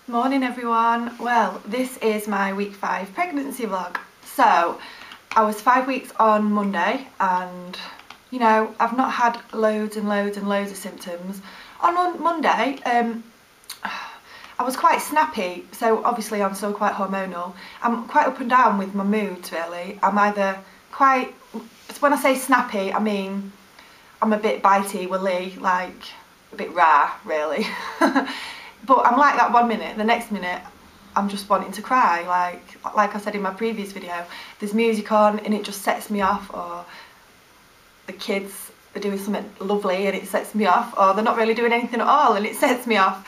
Morning everyone. Well, this is my week 5 pregnancy vlog. So I was 5 weeks on Monday and you know, I've not had loads and loads and loads of symptoms. On Monday I was quite snappy, so obviously I'm still quite hormonal. I'm quite up and down with my moods really. I'm either quite, when I say snappy I mean I'm a bit bitey, willy, like a bit rah really. But I'm like that one minute, the next minute I'm just wanting to cry, like I said in my previous video. There's music on and it just sets me off, or the kids are doing something lovely and it sets me off, or they're not really doing anything at all and it sets me off.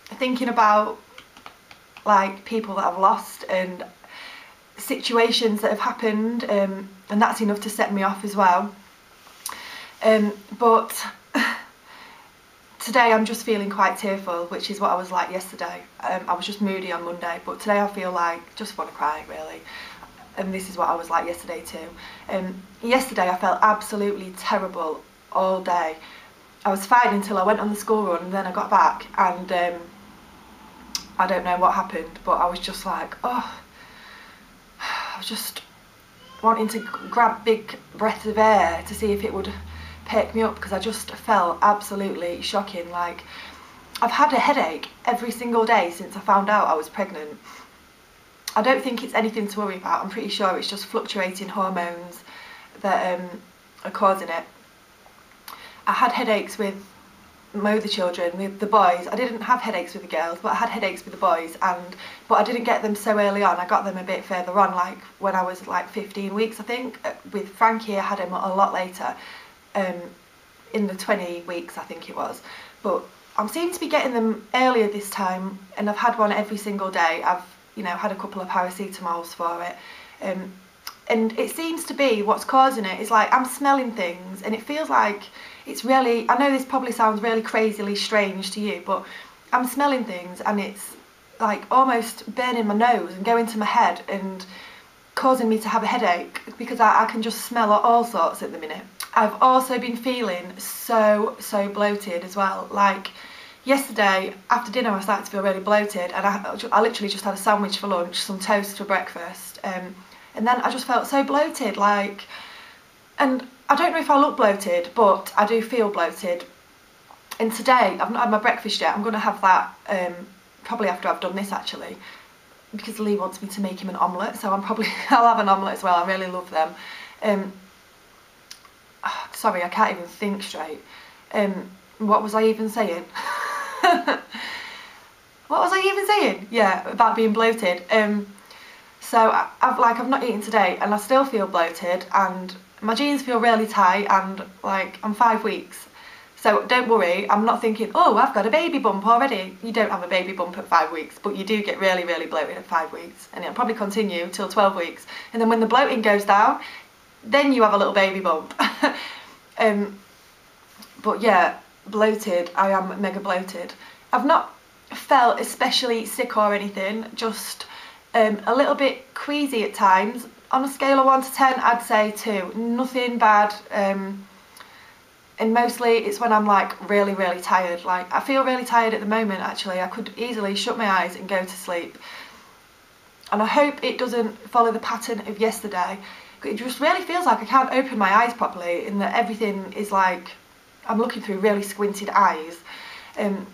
Thinking about like people that I've lost and situations that have happened, and that's enough to set me off as well. But today I'm just feeling quite tearful, which is what I was like yesterday. I was just moody on Monday, but today I feel like just want to cry really. And this is what I was like yesterday too. Yesterday I felt absolutely terrible all day. I was fine until I went on the school run, and then I got back and I don't know what happened, but I was just like, oh, I was just wanting to grab big breaths of air to see if it would pick me up, because I just felt absolutely shocking. Like, I've had a headache every single day since I found out I was pregnant. I don't think it's anything to worry about. I'm pretty sure it's just fluctuating hormones that are causing it. I had headaches with my other children, with the boys. I didn't have headaches with the girls, but I had headaches with the boys, but I didn't get them so early on. I got them a bit further on, like when I was like 15 weeks I think. With Frankie I had him a lot later, in the 20 weeks I think it was. But I seem to be getting them earlier this time, and I've had one every single day. I've, you know, had a couple of paracetamols for it, and it seems to be what's causing it is like I'm smelling things, and it feels like it's really, I know this probably sounds really crazily strange to you, but I'm smelling things and it's like almost burning my nose and going to my head and causing me to have a headache, because I can just smell all sorts at the minute. I've also been feeling so bloated as well. Like yesterday after dinner I started to feel really bloated, and I literally just had a sandwich for lunch, some toast for breakfast, and then I just felt so bloated, like, and I don't know if I look bloated, but I do feel bloated. And today I've not had my breakfast yet. I'm going to have that probably after I've done this actually, because Lee wants me to make him an omelette, so I'll have an omelette as well. I really love them. Sorry, I can't even think straight. What was I even saying? What was I even saying? Yeah, about being bloated. So I've not eaten today and I still feel bloated, and my jeans feel really tight, and like I'm 5 weeks. So don't worry, I'm not thinking, oh, I've got a baby bump already. You don't have a baby bump at 5 weeks, but you do get really bloated at 5 weeks, and it'll probably continue till 12 weeks. And then when the bloating goes down, then you have a little baby bump. But yeah, bloated, I am mega bloated. I've not felt especially sick or anything, just a little bit queasy at times. On a scale of 1 to 10, I'd say 2. Nothing bad. And mostly it's when I'm like really tired. Like, I feel really tired at the moment actually. I could easily shut my eyes and go to sleep. And I hope it doesn't follow the pattern of yesterday. It just really feels like I can't open my eyes properly, and that everything is like I'm looking through really squinted eyes. And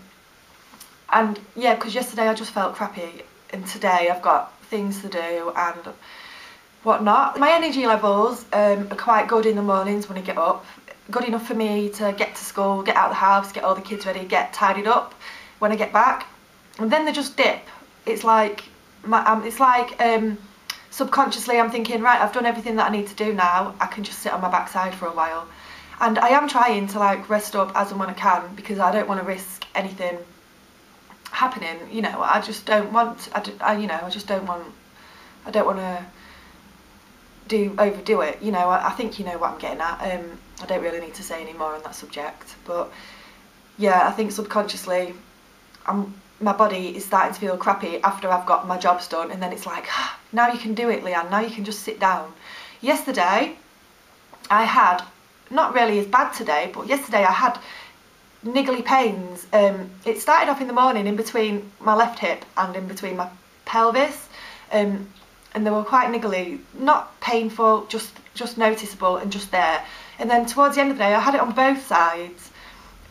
yeah, because yesterday I just felt crappy, and today I've got things to do and whatnot. My energy levels are quite good in the mornings when I get up. Good enough for me to get to school, get out of the house, get all the kids ready, get tidied up when I get back, and then they just dip. It's like subconsciously I'm thinking, right, I've done everything that I need to do now, I can just sit on my backside for a while. And I am trying to like rest up as and when I can, because I don't want to risk anything happening, you know. I just don't want, I don't want to overdo it, you know. I think you know what I'm getting at. I don't really need to say any more on that subject, but yeah, I think subconsciously my body is starting to feel crappy after I've got my jobs done, and then it's like, ah, now you can do it, Leanne, now you can just sit down. Yesterday I had, not really as bad today, but yesterday I had niggly pains. It started off in the morning in between my left hip and in between my pelvis, and they were quite niggly, not painful, just noticeable and just there. And then towards the end of the day I had it on both sides.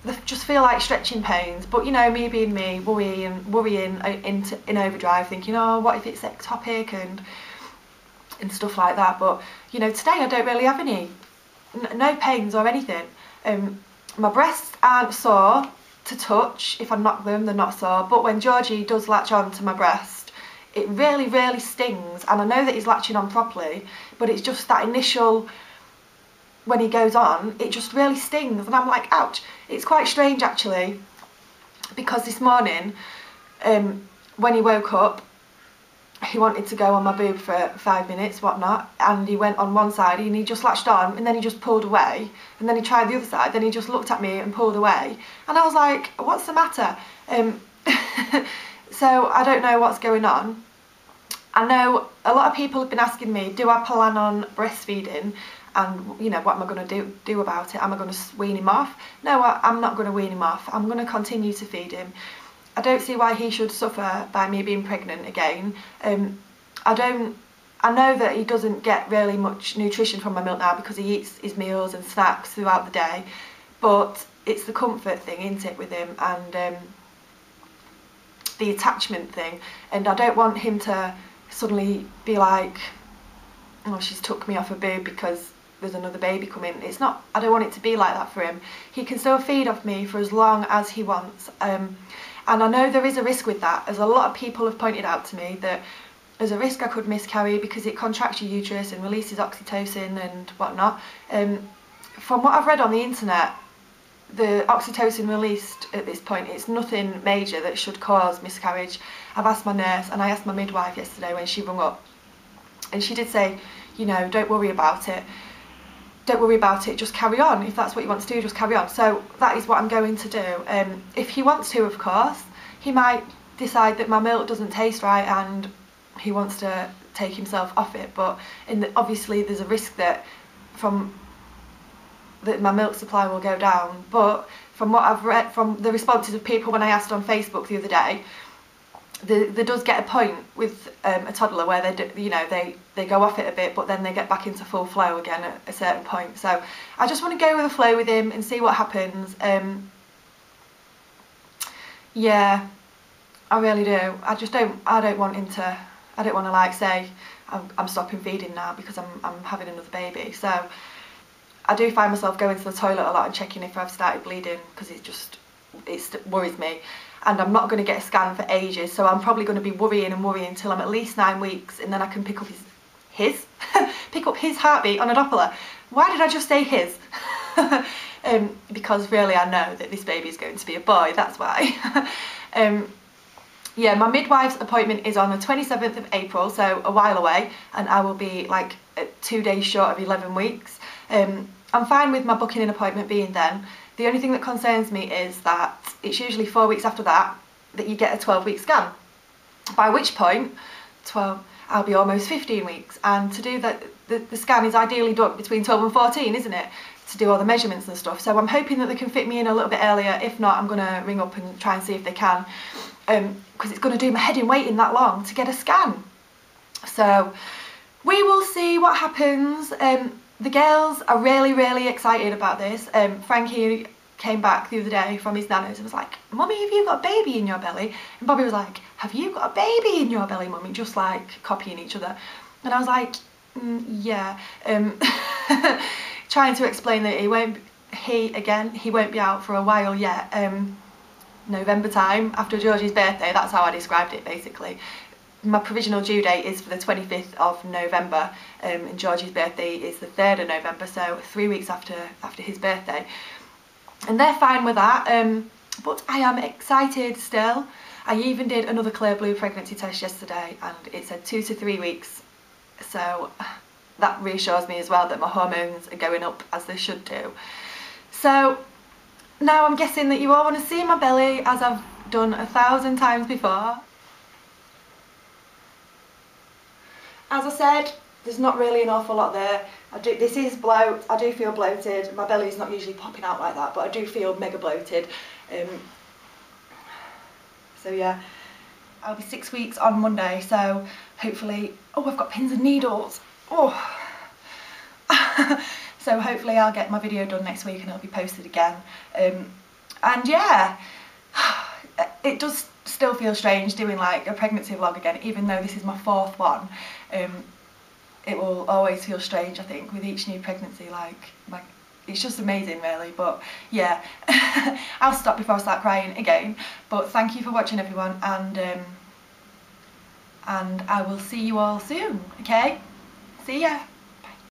They just feel like stretching pains, but you know, me being me, worrying in overdrive, thinking, oh, what if it's ectopic and stuff like that. But you know, today I don't really have any, no pains or anything. My breasts aren't sore to touch. If I knock them, they're not sore, but when Georgie does latch on to my breast, it really stings. And I know that he's latching on properly, but it's just that initial, when he goes on, it just really stings, and I'm like, ouch. It's quite strange actually, because this morning when he woke up, he wanted to go on my boob for 5 minutes, whatnot, and he went on one side and he just latched on, and then he just pulled away, and then he tried the other side, then he just looked at me and pulled away, and I was like, what's the matter? So I don't know what's going on. I know a lot of people have been asking me, do I plan on breastfeeding, and you know, what am I going to do about it? Am I going to wean him off? No, I'm not going to wean him off. I'm going to continue to feed him. I don't see why he should suffer by me being pregnant again. I know that he doesn't get really much nutrition from my milk now because he eats his meals and snacks throughout the day, but it's the comfort thing, isn't it, with him, and the attachment thing. And I don't want him to suddenly be like, oh, she's took me off her boob because there's another baby coming. It's not, I don't want it to be like that for him. He can still feed off me for as long as he wants. And I know there is a risk with that, as a lot of people have pointed out to me, that there's a risk I could miscarry because it contracts your uterus and releases oxytocin and whatnot. From what I've read on the internet, the oxytocin released at this point, it's nothing major that should cause miscarriage. I've asked my nurse and I asked my midwife yesterday when she rung up, and she did say, you know, don't worry about it. Don't worry about it, just carry on. If that's what you want to do, just carry on. So that is what I'm going to do. If he wants to, of course, he might decide that my milk doesn't taste right and he wants to take himself off it. But obviously there's a risk that my milk supply will go down. But from what I've read, from the responses of people when I asked on Facebook the other day, there does get a point with a toddler where they go off it a bit, but then they get back into full flow again at a certain point. So I just want to go with the flow with him and see what happens. Yeah, I really do. I don't want to like say I'm stopping feeding now because I'm having another baby. So I do find myself going to the toilet a lot and checking if I've started bleeding, because it worries me. And I'm not going to get a scan for ages, so I'm probably going to be worrying until I'm at least 9 weeks, and then I can pick up pick up his heartbeat on a Doppler. Why did I just say his? Because really I know that this baby is going to be a boy, that's why. Yeah, my midwife's appointment is on the 27th of April, so a while away, and I will be like 2 days short of 11 weeks. I'm fine with my booking an appointment being then. The only thing that concerns me is that it's usually 4 weeks after that you get a 12-week scan, by which point I'll be almost 15 weeks, and to do that, the scan is ideally done between 12 and 14, isn't it, to do all the measurements and stuff. So I'm hoping that they can fit me in a little bit earlier. If not, I'm going to ring up and try and see if they can, because it's going to do my head in waiting that long to get a scan. So we will see what happens. The girls are really excited about this. Frankie came back the other day from his nana's and was like, Mummy, have you got a baby in your belly? And Bobby was like, have you got a baby in your belly, Mummy? Just like copying each other. And I was like, yeah. Trying to explain that he won't be out for a while yet. November time, after Georgie's birthday, that's how I described it basically. My provisional due date is for the 25th of November, and Georgie's birthday is the 3rd of November, so 3 weeks after his birthday. And they're fine with that, but I am excited still. I even did another Clear Blue pregnancy test yesterday, and it said 2 to 3 weeks, so that reassures me as well that my hormones are going up as they should do. So now I'm guessing that you all want to see my belly, as I've done 1,000 times before. As I said, there's not really an awful lot there. This is bloat. I do feel bloated. My belly is not usually popping out like that, but I do feel mega bloated. So yeah, I'll be 6 weeks on Monday, so hopefully, oh, I've got pins and needles. Oh. So hopefully I'll get my video done next week and it'll be posted again. And yeah, it does still feel strange doing like a pregnancy vlog again, even though this is my 4th one. It will always feel strange, I think, with each new pregnancy. Like it's just amazing, really. But yeah, I'll stop before I start crying again. But thank you for watching, everyone, and I will see you all soon. Okay, see ya.